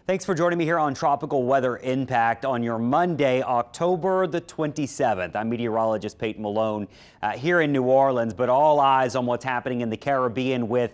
Thanks for joining me here on Tropical Weather Impact on your Monday, October the 27th. I'm meteorologist Peyton Malone here in New Orleans, but all eyes on what's happening in the Caribbean with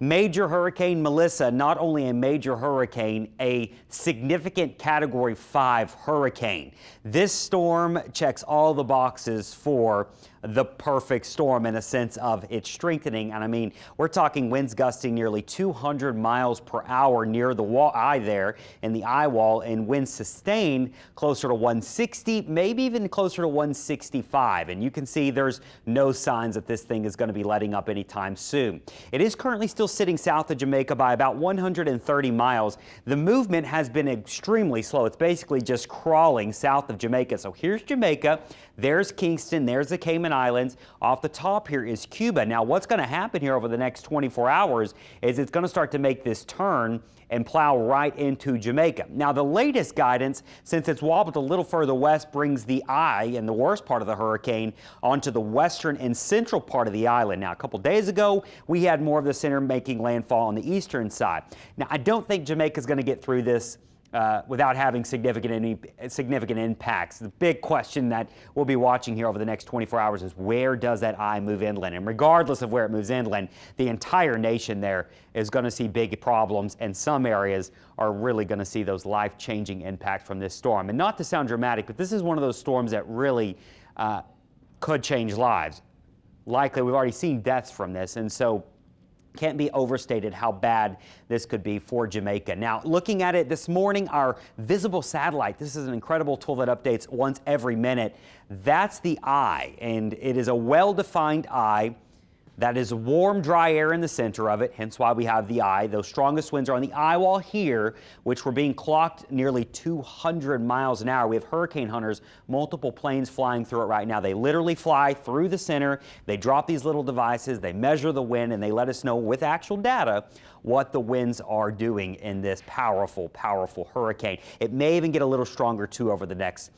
Major Hurricane Melissa. Not only a major hurricane, a significant Category 5 hurricane. This storm checks all the boxes for the perfect storm in a sense of its strengthening. And I mean, we're talking winds gusting nearly 200 miles per hour near the eye there in the eye wall, and winds sustained closer to 160, maybe even closer to 165. And you can see there's no signs that this thing is going to be letting up anytime soon. It is currently still sitting south of Jamaica by about 130 miles. The movement has been extremely slow. It's basically just crawling south of Jamaica. So here's Jamaica, there's Kingston, there's the Cayman Islands. Off the top here is Cuba. Now what's going to happen here over the next 24 hours is it's going to start to make this turn and plow right into Jamaica. Now the latest guidance, since it's wobbled a little further west, brings the eye and the worst part of the hurricane onto the western and central part of the island. Now a couple days ago we had more of the center making landfall on the eastern side. Now I don't think Jamaica's going to get through this without having significant impacts. The big question that we'll be watching here over the next 24 hours is where does that eye move inland? And regardless of where it moves inland, the entire nation there is going to see big problems, and some areas are really going to see those life-changing impacts from this storm. And not to sound dramatic, but this is one of those storms that really could change lives. Likely, we've already seen deaths from this, and so can't be overstated how bad this could be for Jamaica. Now, looking at it this morning, our visible satellite, this is an incredible tool that updates once every minute. That's the eye, and it is a well-defined eye that is warm, dry air in the center of it, hence why we have the eye. Those strongest winds are on the eye wall here, which were being clocked nearly 200 miles an hour. We have hurricane hunters, multiple planes flying through it right now. They literally fly through the center. They drop these little devices, they measure the wind, and they let us know with actual data what the winds are doing in this powerful, powerful hurricane. It may even get a little stronger too over the next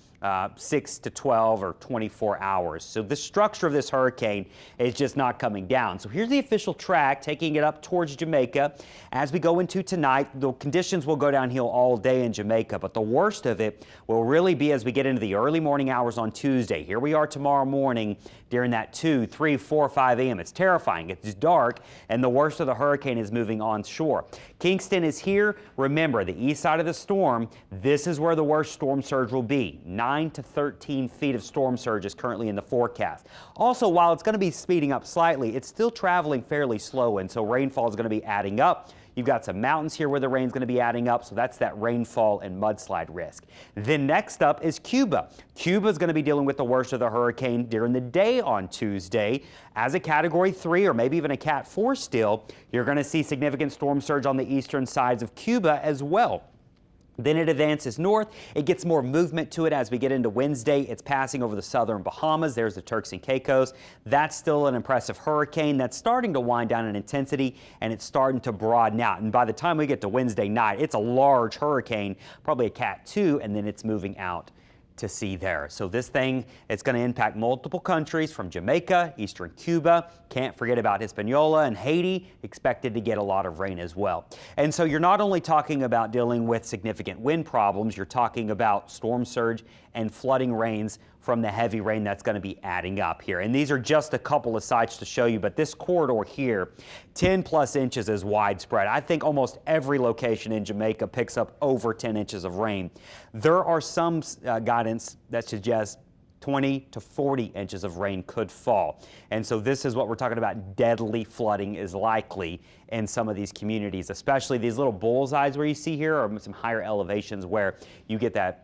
6 to 12 or 24 hours. So the structure of this hurricane is just not coming down. So here's the official track taking it up towards Jamaica. As we go into tonight, the conditions will go downhill all day in Jamaica, but the worst of it will really be as we get into the early morning hours on Tuesday. Here we are tomorrow morning during that 2, 3, 4, 5 a.m. It's terrifying. It's dark, and the worst of the hurricane is moving onshore. Kingston is here. Remember, the east side of the storm, this is where the worst storm surge will be. 9 to 13 feet of storm surge is currently in the forecast. Also, while it's going to be speeding up slightly, it's still traveling fairly slow, and so rainfall is going to be adding up. You've got some mountains here where the rain's going to be adding up, so that's that rainfall and mudslide risk. Then next up is Cuba. Cuba is going to be dealing with the worst of the hurricane during the day on Tuesday. As a Category 3 or maybe even a Cat 4 still, you're going to see significant storm surge on the eastern sides of Cuba as well. Then it advances north. It gets more movement to it as we get into Wednesday. It's passing over the southern Bahamas. There's the Turks and Caicos. That's still an impressive hurricane that's starting to wind down in intensity, and it's starting to broaden out. And by the time we get to Wednesday night, it's a large hurricane, probably a Cat 2, and then it's moving out to sea there. So this thing, it's going to impact multiple countries from Jamaica, eastern Cuba. Can't forget about Hispaniola and Haiti, expected to get a lot of rain as well. And so you're not only talking about dealing with significant wind problems, you're talking about storm surge and flooding rains from the heavy rain that's going to be adding up here. And these are just a couple of sites to show you, but this corridor here, 10 plus inches is widespread. I think almost every location in Jamaica picks up over 10 inches of rain. There are some guidance that suggests 20 to 40 inches of rain could fall. And so this is what we're talking about. Deadly flooding is likely in some of these communities, especially these little bullseyes where you see here, or some higher elevations where you get that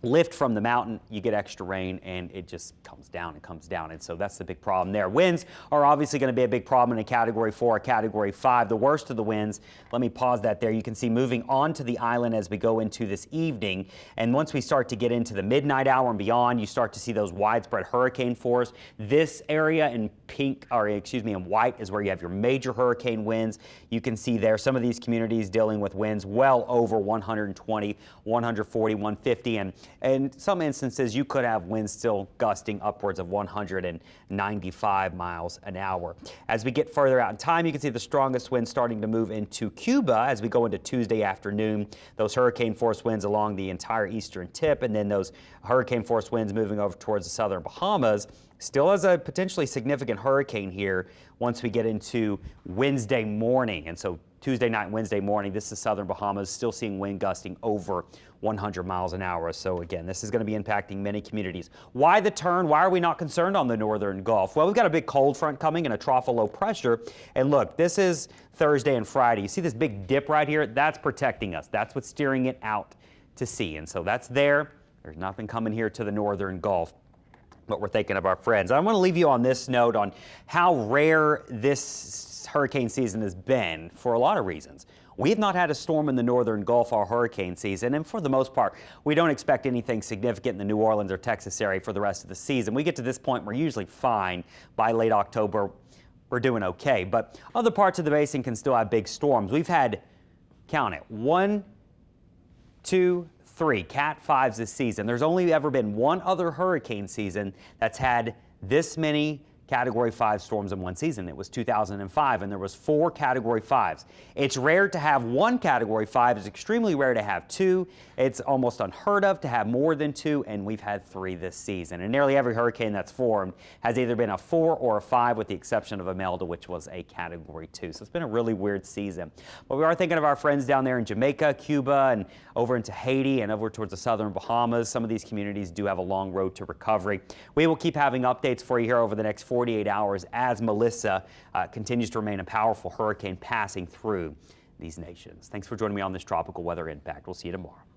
lift from the mountain, you get extra rain, and it just comes down and comes down. And so that's the big problem there. Winds are obviously going to be a big problem in a Category 4, a Category 5. The worst of the winds, let me pause that there. You can see moving onto the island as we go into this evening. And once we start to get into the midnight hour and beyond, you start to see those widespread hurricane force. This area in in white is where you have your major hurricane winds. You can see there some of these communities dealing with winds well over 120, 140, 150, and In some instances, you could have winds still gusting upwards of 195 miles an hour. As we get further out in time, you can see the strongest winds starting to move into Cuba as we go into Tuesday afternoon. Those hurricane force winds along the entire eastern tip, and then those hurricane force winds moving over towards the southern Bahamas. Still has a potentially significant hurricane here once we get into Wednesday morning. And so Tuesday night, Wednesday morning, this is southern Bahamas, still seeing wind gusting over 100 miles an hour. So again, this is going to be impacting many communities. Why the turn? Why are we not concerned on the northern Gulf? Well, we've got a big cold front coming and a trough of low pressure. And look, this is Thursday and Friday. You see this big dip right here? That's protecting us. That's what's steering it out to sea. And so that's there. There's nothing coming here to the northern Gulf. What we're thinking of our friends. I want to leave you on this note on how rare this hurricane season has been for a lot of reasons. We have not had a storm in the northern Gulf all hurricane season, and for the most part, we don't expect anything significant in the New Orleans or Texas area for the rest of the season. We get to this point, we're usually fine. By late October, we're doing okay, but other parts of the basin can still have big storms. We've had, count it, 1, 2, 3 Cat 5s this season. There's only ever been one other hurricane season that's had this many Category 5 storms in one season. It was 2005, and there was 4 Category 5s. It's rare to have 1 Category 5. It's extremely rare to have 2. It's almost unheard of to have more than 2, and we've had 3 this season. And nearly every hurricane that's formed has either been a 4 or a 5, with the exception of Imelda, which was a Category 2. So it's been a really weird season. But we are thinking of our friends down there in Jamaica, Cuba, and over into Haiti and over towards the southern Bahamas. Some of these communities do have a long road to recovery. We will keep having updates for you here over the next 48 hours as Melissa continues to remain a powerful hurricane passing through these nations. Thanks for joining me on this Tropical Weather Impact. We'll see you tomorrow.